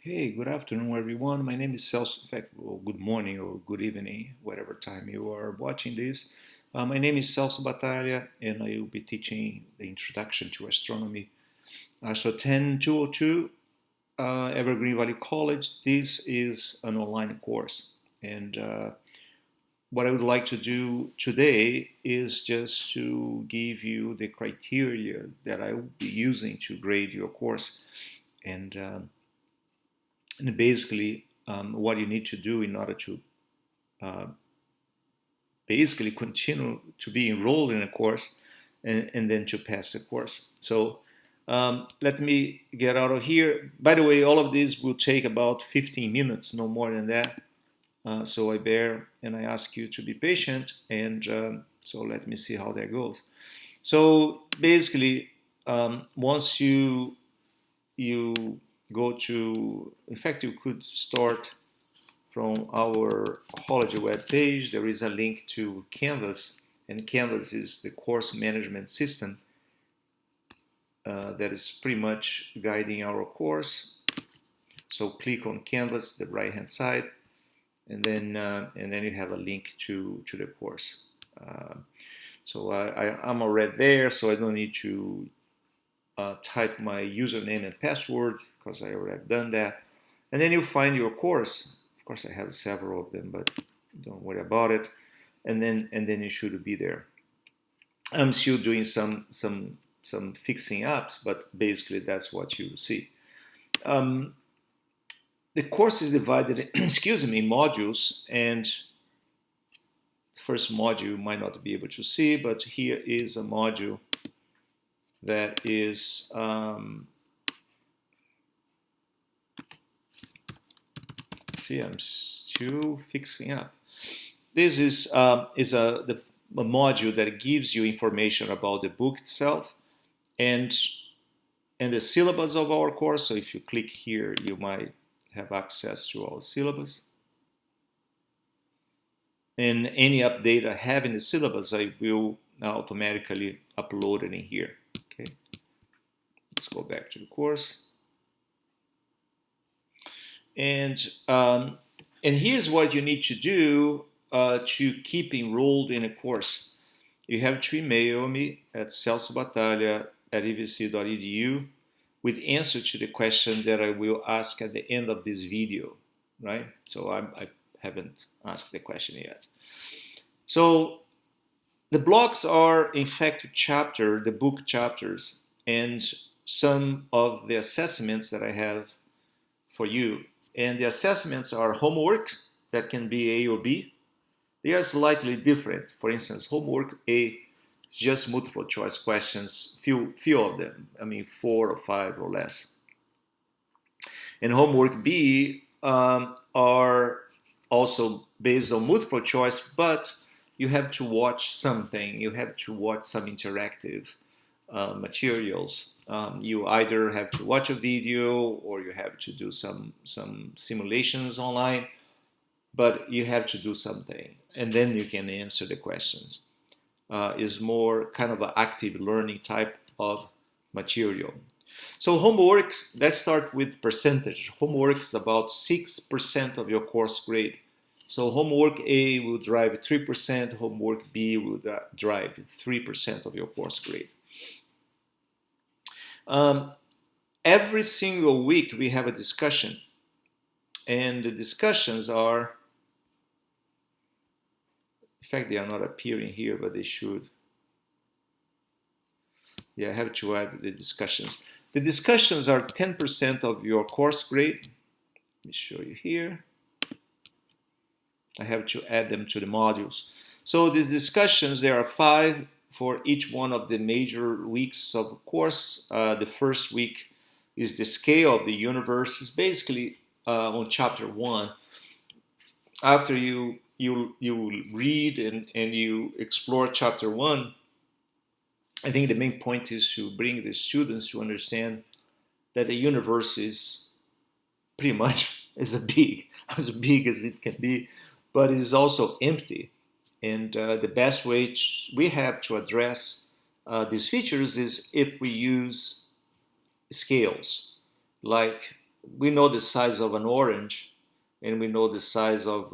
Hey, good afternoon, everyone. My name is Celso. In fact, well, good morning or good evening, whatever time you are watching this. My name is Celso Batalha, and I will be teaching the Introduction to Astronomy. So 10202, Evergreen Valley College. This is an online course, and what I would like to do today is just to give you the criteria that I will be using to grade your course, and basically what you need to do in order to uh, basically continue to be enrolled in a course and then to pass the course. So let me get out of here. By the way, all of this will take about 15 minutes, no more than that. So I bear and I ask you to be patient, and so let me see how that goes. So basically, once you go to, in fact, you could start from our college webpage. There is a link to Canvas, and Canvas is the course management system that is pretty much guiding our course. So click on Canvas, the right-hand side, and then you have a link to the course. Uh, so I'm already there, so I don't need to type my username and password because I already have done that. And then you find your course. Of course, I have several of them, but don't worry about it. And then you should be there. I'm still doing some fixing ups, but basically that's what you see. Um, the course is divided, excuse me, in modules, and the first module you might not be able to see, but here is a module that is see, I'm still fixing up. This a module that gives you information about the book itself and the syllabus of our course. So if you click here, you might have access to our syllabus. And any update I have in the syllabus, I will automatically upload it in here. Okay, let's go back to the course. And and here's what you need to do to keep enrolled in a course. You have to email me at celsobatalha@ivc.edu with answer to the question that I will ask at the end of this video, right? So I haven't asked the question yet. So the blocks are in fact the book chapters, and some of the assessments that I have for you. And the assessments are homework that can be A or B. They are slightly different. For instance, homework A is just multiple choice questions, few of them. I mean, 4 or 5 or less. And homework B are also based on multiple choice, but you have to watch something. You have to watch some interactive materials. You either have to watch a video or you have to do some simulations online, but you have to do something, and then you can answer the questions. Is more kind of an active learning type of material. So homework, let's start with percentage. Homework is about 6% of your course grade. So homework A will drive 3%, homework B will drive 3% of your course grade. Um, every single week we have a discussion, and the discussions are, in fact, they are not appearing here, but they should. Yeah, I have to add the discussions. The discussions are 10% of your course grade. Let me show you here. I have to add them to the modules. So these discussions, there are 5 for each one of the major weeks of the course. The first week is the scale of the universe. It's basically on chapter 1. After you read and you explore chapter 1, I think the main point is to bring the students to understand that the universe is pretty much as big as it can be, but it is also empty. And the best way we have to address these features is if we use scales like we know the size of an orange, and we know the size of,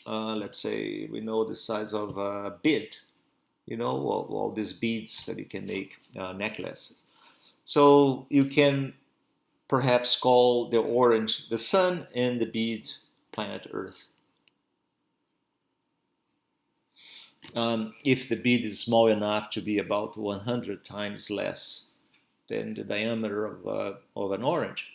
let's say, we know the size of a bead, all these beads that you can make necklaces. So you can perhaps call the orange the sun and the bead planet Earth. If the bead is small enough to be about 100 times less than the diameter of an orange.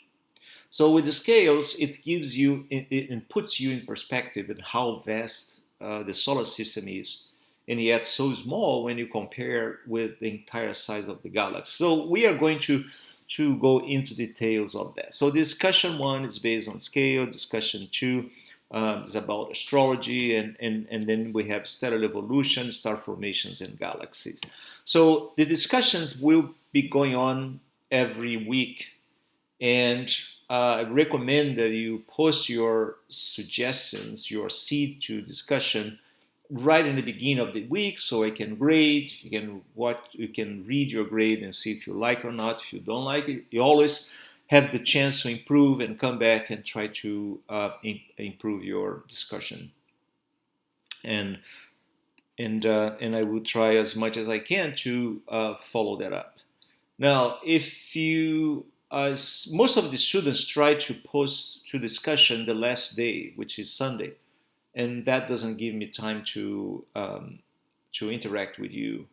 So with the scales, it gives you, it puts you in perspective in how vast the solar system is, and yet so small when you compare with the entire size of the galaxy. So we are going to go into details of that. So discussion 1 is based on scale. Discussion 2 is about astrology, and then we have stellar evolution, star formations, and galaxies. So the discussions will be going on every week, and I recommend that you post your suggestions, your seed to discussion right in the beginning of the week, so I can grade. You can read your grade and see if you like or not. If you don't like it, you always have the chance to improve and come back and try to improve your discussion. And I will try as much as I can to follow that up. Now, if you most of the students try to post to discussion the last day, which is Sunday, and that doesn't give me time to interact with you.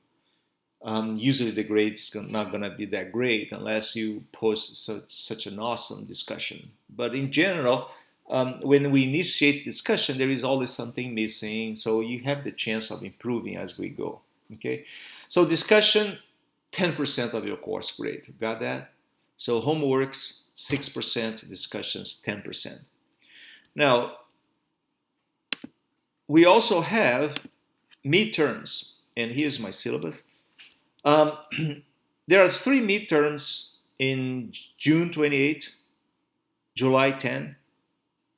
Usually the grade's not going to be that great unless you post such an awesome discussion. But in general, when we initiate discussion, there is always something missing, so you have the chance of improving as we go. Okay, so discussion, 10% of your course grade. Got that? So homeworks, 6%, discussions, 10%. Now, we also have midterms, and here's my syllabus. There are 3 midterms in June 28, July 10,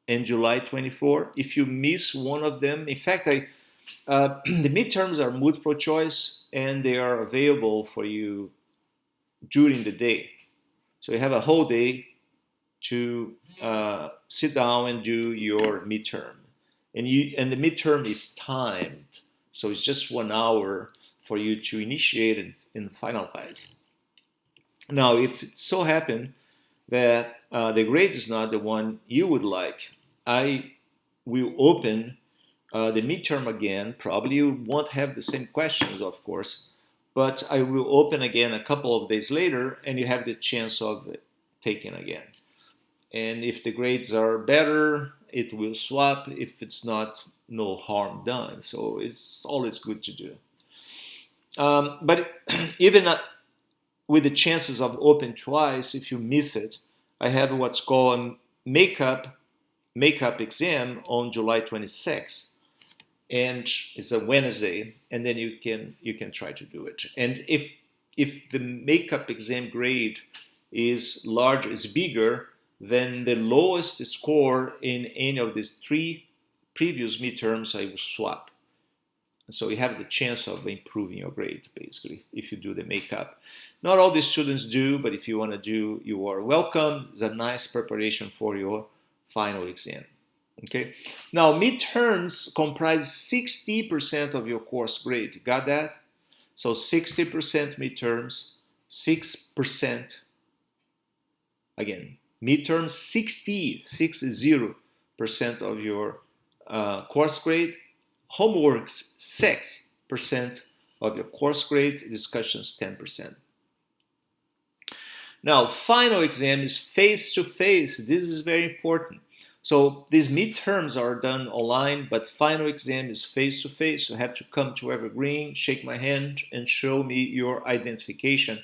and July 24. If you miss one of them, in fact, the midterms are multiple choice, and they are available for you during the day. So you have a whole day to sit down and do your midterm. And the midterm is timed. So it's just 1 hour for you to initiate and finalize. Now, if it so happens that the grade is not the one you would like, I will open the midterm again. Probably you won't have the same questions, of course, but I will open again a couple of days later, and you have the chance of taking again. And if the grades are better, it will swap. If it's not, no harm done. So it's always good to do. But even with the chances of open twice, if you miss it, I have what's called a makeup exam on July 26th, and it's a Wednesday, and then you can try to do it. And if the makeup exam grade is larger, is bigger than the lowest score in any of these 3 previous midterms, I will swap. So you have the chance of improving your grade, basically, if you do the makeup. Not all the students do, but if you want to do, you are welcome. It's a nice preparation for your final exam. Okay. Now, midterms comprise 60% of your course grade. Got that? So 60% midterms, 6%, again, midterms, 60% of your course grade. Homeworks, 6% of your course grade, discussions, 10%. Now, final exam is face-to-face. This is very important. So these midterms are done online, but final exam is face-to-face. You have to come to Evergreen, shake my hand, and show me your identification,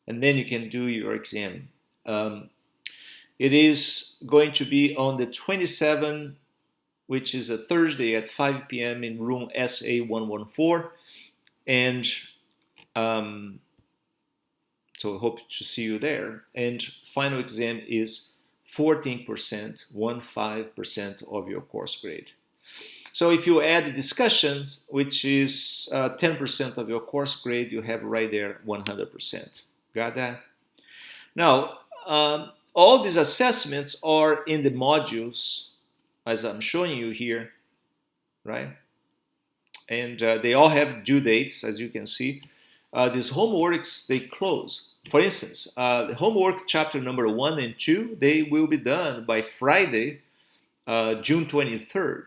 and then you can do your exam. It is going to be on the 27th, which is a Thursday at 5 p.m. in room SA114. And so I hope to see you there. And final exam is 14%, 15% of your course grade. So if you add the discussions, which is 10% of your course grade, you have right there 100%. Got that? Now, all these assessments are in the modules, as I'm showing you here, right? And they all have due dates, as you can see. These homeworks, they close. For instance, the homework chapter number 1 and 2, they will be done by Friday, June 23rd.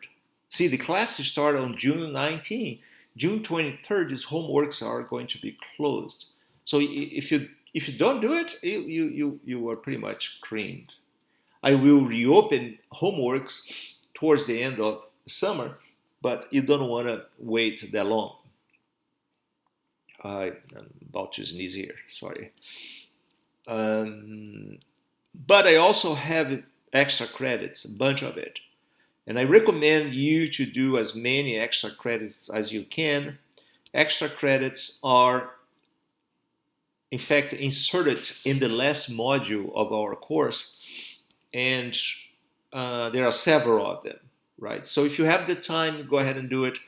See, the classes start on June 19th. June 23rd, these homeworks are going to be closed. So if you don't do it, you are pretty much creamed. I will reopen homeworks towards the end of the summer, but you don't want to wait that long. I'm about to sneeze here, sorry. But I also have extra credits, a bunch of it. And I recommend you to do as many extra credits as you can. Extra credits are, in fact, inserted in the last module of our course. And there are several of them, right? So if you have the time, go ahead and do it.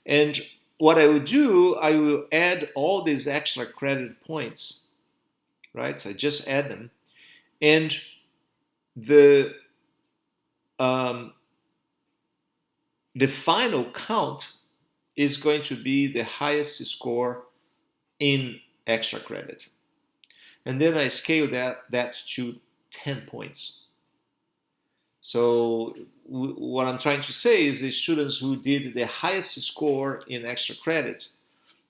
And what I will do, I will add all these extra credit points, right? So I just add them. And the final count is going to be the highest score in extra credit. And then I scale that to 10 points. So what I'm trying to say is the students who did the highest score in extra credits,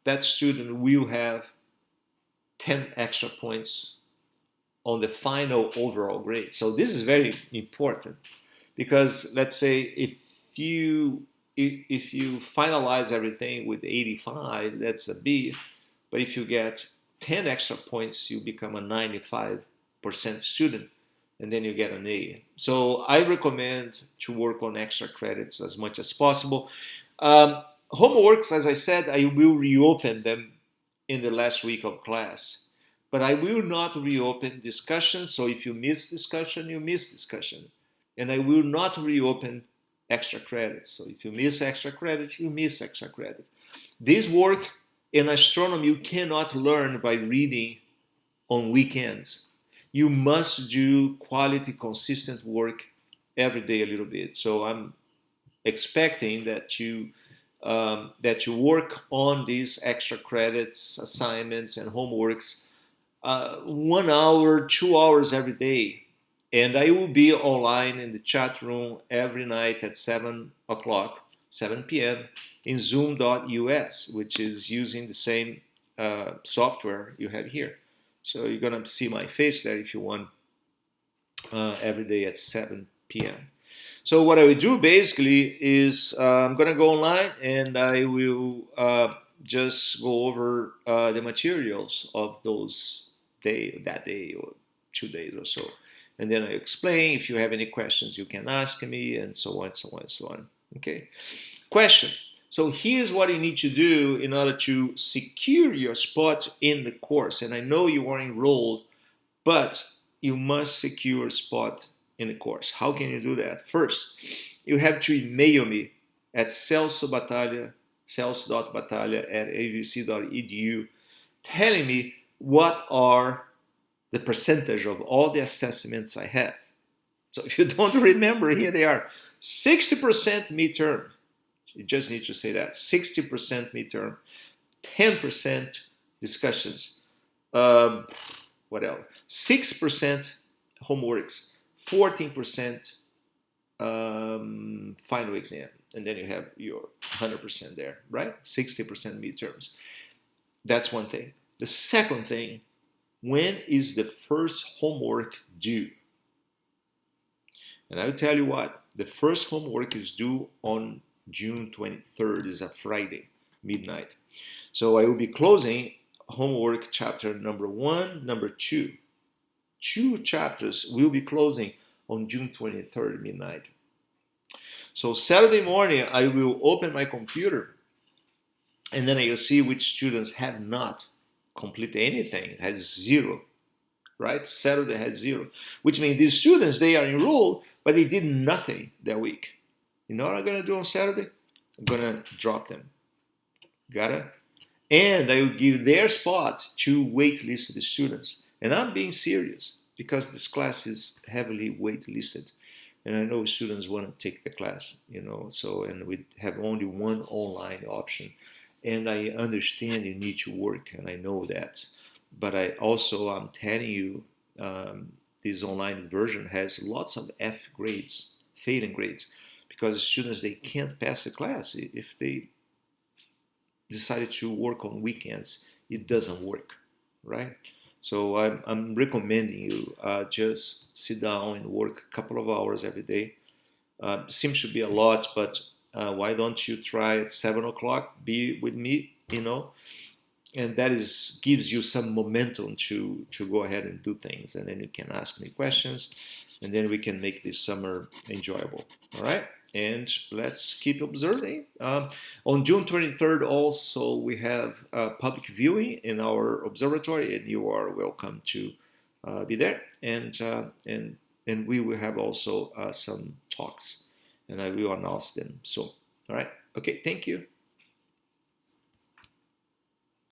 that student will have 10 extra points on the final overall grade. So this is very important because let's say if you finalize everything with 85, that's a B, but if you get 10 extra points, you become a 95% student, and then you get an A. So I recommend to work on extra credits as much as possible. Homeworks, as I said, I will reopen them in the last week of class, but I will not reopen discussion. So if you miss discussion, you miss discussion. And I will not reopen extra credits. So if you miss extra credit, you miss extra credit. This work in astronomy you cannot learn by reading on weekends. You must do quality, consistent work every day a little bit. So I'm expecting that you work on these extra credits, assignments, and homeworks 1 hour, 2 hours every day. And I will be online in the chat room every night at 7 o'clock, 7 p.m. in zoom.us, which is using the same software you have here. So you're going to see my face there if you want every day at 7 p.m. So what I will do basically is I'm going to go online and I will just go over the materials of that day or 2 days or so. And then I explain. If you have any questions, you can ask me, and so on, so on, so on. Okay? Question. So here's what you need to do in order to secure your spot in the course. And I know you are enrolled, but you must secure a spot in the course. How can you do that? First, you have to email me at celso.batalha@avc.edu telling me what are the percentage of all the assessments I have. So if you don't remember, here they are. 60% midterm. You just need to say that. 60% midterm. 10% discussions. What else? 6% homeworks. 14% final exam. And then you have your 100% there, right? 60% midterms. That's one thing. The second thing, when is the first homework due? And I'll tell you what, the first homework is due on June 23rd, is a Friday, midnight. So I will be closing homework chapter number 1, number 2. 2 chapters will be closing on June 23rd, midnight. So Saturday morning, I will open my computer and then I will see which students have not completed anything. It has 0, right? Saturday has 0, which means these students, they are enrolled, but they did nothing that week. You know what I'm going to do on Saturday? I'm going to drop them. Got it? And I will give their spot to waitlisted students. And I'm being serious. because this class is heavily waitlisted, and I know students want to take the class, so, and we have only one online option, and I understand you need to work, and I know that, but I'm telling you, this online version has lots of F grades, failing grades, because students, they can't pass the class if they decided to work on weekends. It doesn't work, right? So I'm recommending you, just sit down and work a couple of hours every day. Seems to be a lot, but why don't you try at 7 o'clock? Be with me, and that is gives you some momentum to go ahead and do things, and then you can ask me questions, and then we can make this summer enjoyable. All right, and let's keep observing. On June 23rd, also we have public viewing in our observatory, and you are welcome to be there, and we will have also some talks, and I will announce them soon. All right, okay, thank you.